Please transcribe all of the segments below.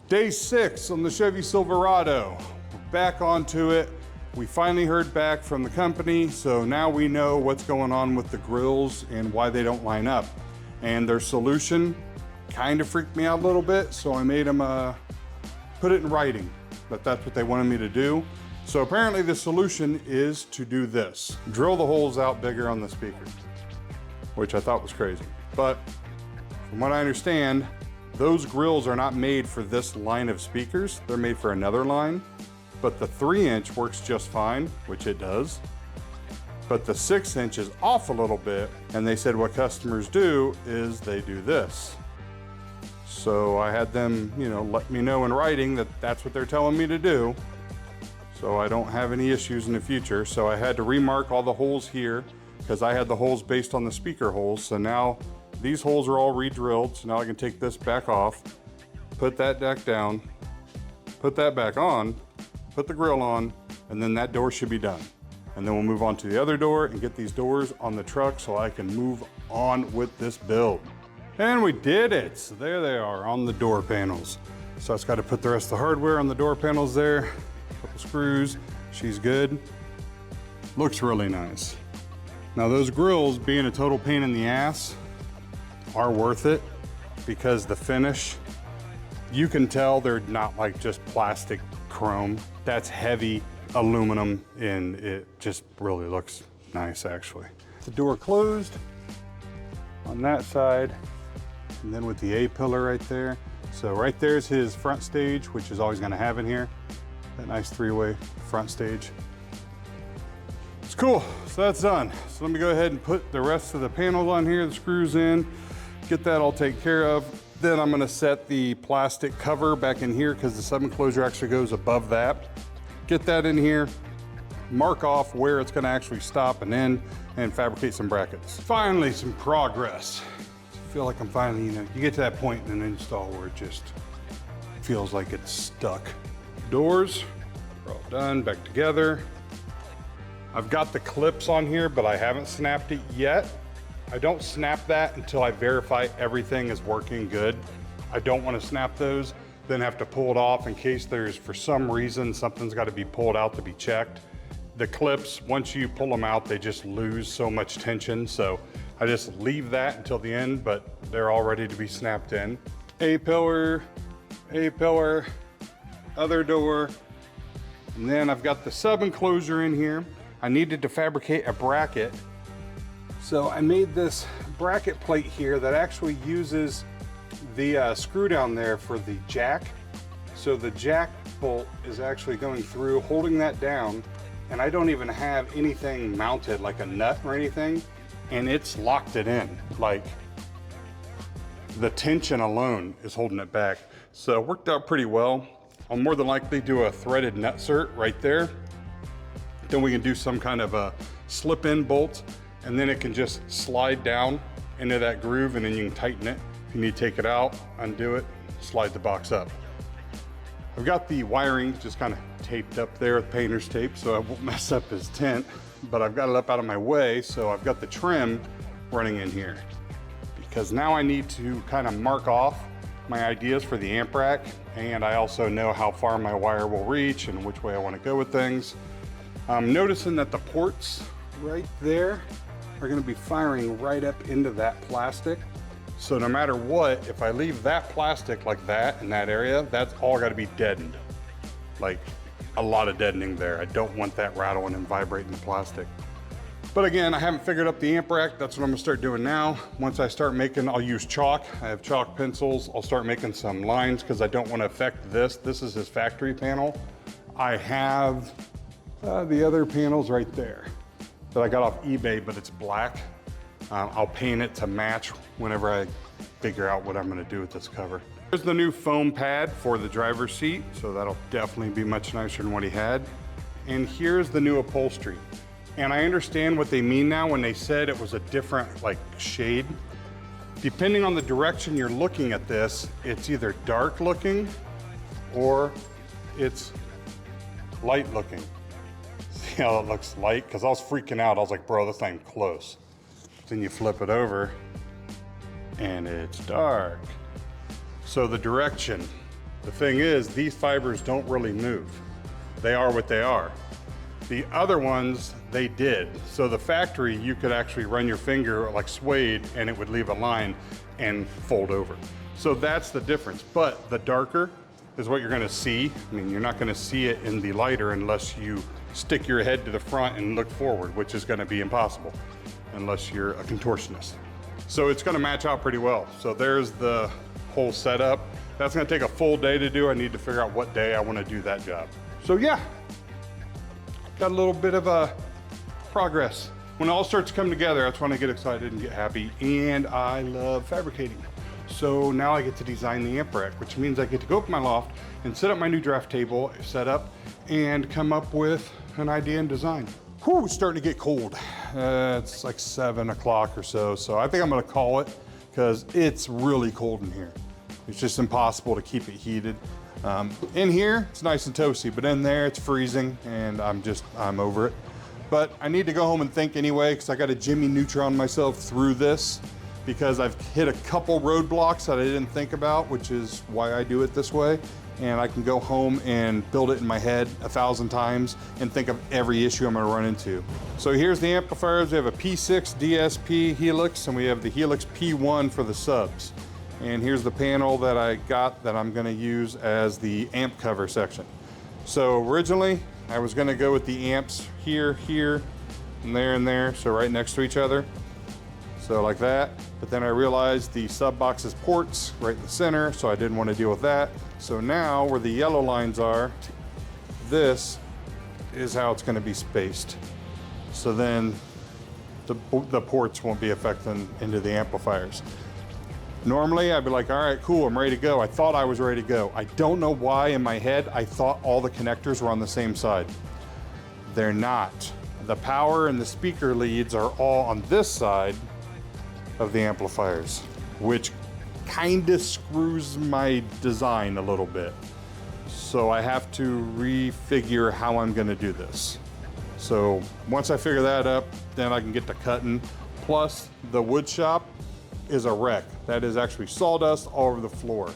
Day 6 on the Chevy Silverado. We're back onto it. We finally heard back from the company, so now we know what's going on with the grills and why they don't line up. And their solution kind of freaked me out a little bit, so I made them put it in writing, but that's what they wanted me to do. So apparently the solution is to do this. Drill the holes out bigger on the speaker, which I thought was crazy. But from what I understand, those grills are not made for this line of speakers. They're made for another line, but the 3-inch works just fine, which it does. But the 6-inch is off a little bit, and they said what customers do is they do this. So I had them, let me know in writing that that's what they're telling me to do, so I don't have any issues in the future. So I had to remark all the holes here because I had the holes based on the speaker holes. So now these holes are all re-drilled. So now I can take this back off, put that deck down, put that back on, put the grill on, and then that door should be done. And then we'll move on to the other door and get these doors on the truck so I can move on with this build. And we did it. So there they are on the door panels. So I just got to put the rest of the hardware on the door panels there. Couple screws, she's good. Looks really nice. Now those grills, being a total pain in the ass, are worth it because the finish, you can tell they're not like just plastic chrome. That's heavy aluminum and it just really looks nice actually. The door closed on that side and then with the A-pillar right there. So right there's his front stage, which is always gonna have in here. That nice 3-way front stage. It's cool, so that's done. So let me go ahead and put the rest of the panels on here, the screws in, get that all taken care of. Then I'm gonna set the plastic cover back in here because the sub enclosure actually goes above that. Get that in here, mark off where it's gonna actually stop and end, and fabricate some brackets. Finally, some progress. I feel like I'm finally, you get to that point in an install where it just feels like it's stuck. Doors are all done, back together. I've got the clips on here, but I haven't snapped it yet. I don't snap that until I verify everything is working good. I don't want to snap those, then have to pull it off in case there's, for some reason, something's got to be pulled out to be checked. The clips, once you pull them out, they just lose so much tension. So I just leave that until the end, but they're all ready to be snapped in. A-pillar, A-pillar, other door, and then I've got the sub enclosure in here. I needed to fabricate a bracket, so I made this bracket plate here that actually uses the screw down there for the jack. So the jack bolt is actually going through, holding that down, and I don't even have anything mounted like a nut or anything, and it's locked it in. Like the tension alone is holding it back. So it worked out pretty well. I'll more than likely do a threaded nut-cert right there. Then we can do some kind of a slip-in bolt, and then it can just slide down into that groove, and then you can tighten it. If you need to take it out, undo it, slide the box up. I've got the wiring just kind of taped up there with painter's tape so I won't mess up his tent, but I've got it up out of my way, so I've got the trim running in here. Because now I need to kind of mark off my ideas for the amp rack, and I also know how far my wire will reach and which way I want to go with things. I'm noticing that the ports right there are going to be firing right up into that plastic. So no matter what, if I leave that plastic like that in that area, that's all got to be deadened. Like a lot of deadening there. I don't want that rattling and vibrating the plastic. But again, I haven't figured up the amp rack. That's what I'm gonna start doing now. Once I start making, I'll use chalk. I have chalk pencils. I'll start making some lines because I don't want to affect this. This is his factory panel. I have the other panels right there that I got off eBay, but it's black. I'll paint it to match whenever I figure out what I'm gonna do with this cover. Here's the new foam pad for the driver's seat, so that'll definitely be much nicer than what he had. And here's the new upholstery. And I understand what they mean now when they said it was a different shade. Depending on the direction you're looking at this, it's either dark looking or it's light looking. See how it looks light? Because I was freaking out. I was like, bro, this thing close. Then you flip it over and it's dark. So the direction The thing is, these fibers don't really move. They are what they are. The other ones, they did. So the factory, you could actually run your finger like suede and it would leave a line and fold over. So that's the difference. But the darker is what you're gonna see. I mean, you're not gonna see it in the lighter unless you stick your head to the front and look forward, which is gonna be impossible unless you're a contortionist. So it's gonna match out pretty well. So there's the whole setup. That's gonna take a full day to do. I need to figure out what day I wanna do that job. So yeah, got a little bit of a progress. When it all starts to come together, that's when I get excited and get happy, and I love fabricating. So now I get to design the amp rack, which means I get to go up in my loft and set up my new draft table, set up, and come up with an idea and design. Whew, it's starting to get cold. It's like 7 o'clock or so, so I think I'm gonna call it because it's really cold in here. It's just impossible to keep it heated. In here, it's nice and toasty, but in there, it's freezing, and I'm over it. But I need to go home and think anyway, because I got to Jimmy Neutron myself through this, because I've hit a couple roadblocks that I didn't think about, which is why I do it this way. And I can go home and build it in my head 1,000 times and think of every issue I'm gonna run into. So here's the amplifiers. We have a P6 DSP Helix, and we have the Helix P1 for the subs. And here's the panel that I got that I'm gonna use as the amp cover section. So originally, I was gonna go with the amps here, and there, so right next to each other. So like that, but then I realized the sub box is ports right in the center, so I didn't wanna deal with that. So now, where the yellow lines are, this is how it's gonna be spaced. So then the ports won't be affecting into the amplifiers. Normally, I'd be like, all right, cool, I'm ready to go. I thought I was ready to go. I don't know why in my head, I thought all the connectors were on the same side. They're not. The power and the speaker leads are all on this side of the amplifiers, which kind of screws my design a little bit. So I have to refigure how I'm gonna do this. So once I figure that up, then I can get to cutting. Plus, the wood shop is a wreck. That is actually sawdust all over the floor.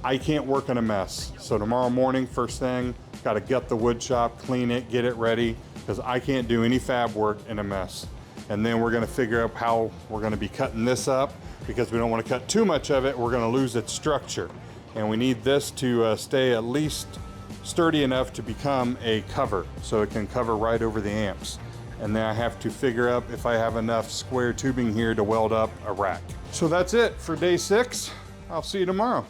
I can't work in a mess. So tomorrow morning, first thing, gotta gut the wood shop, clean it, get it ready, because I can't do any fab work in a mess. And then we're gonna figure out how we're gonna be cutting this up, because we don't wanna cut too much of it, we're gonna lose its structure. And we need this to stay at least sturdy enough to become a cover, so it can cover right over the amps. And then I have to figure out if I have enough square tubing here to weld up a rack. So that's it for day 6. I'll see you tomorrow.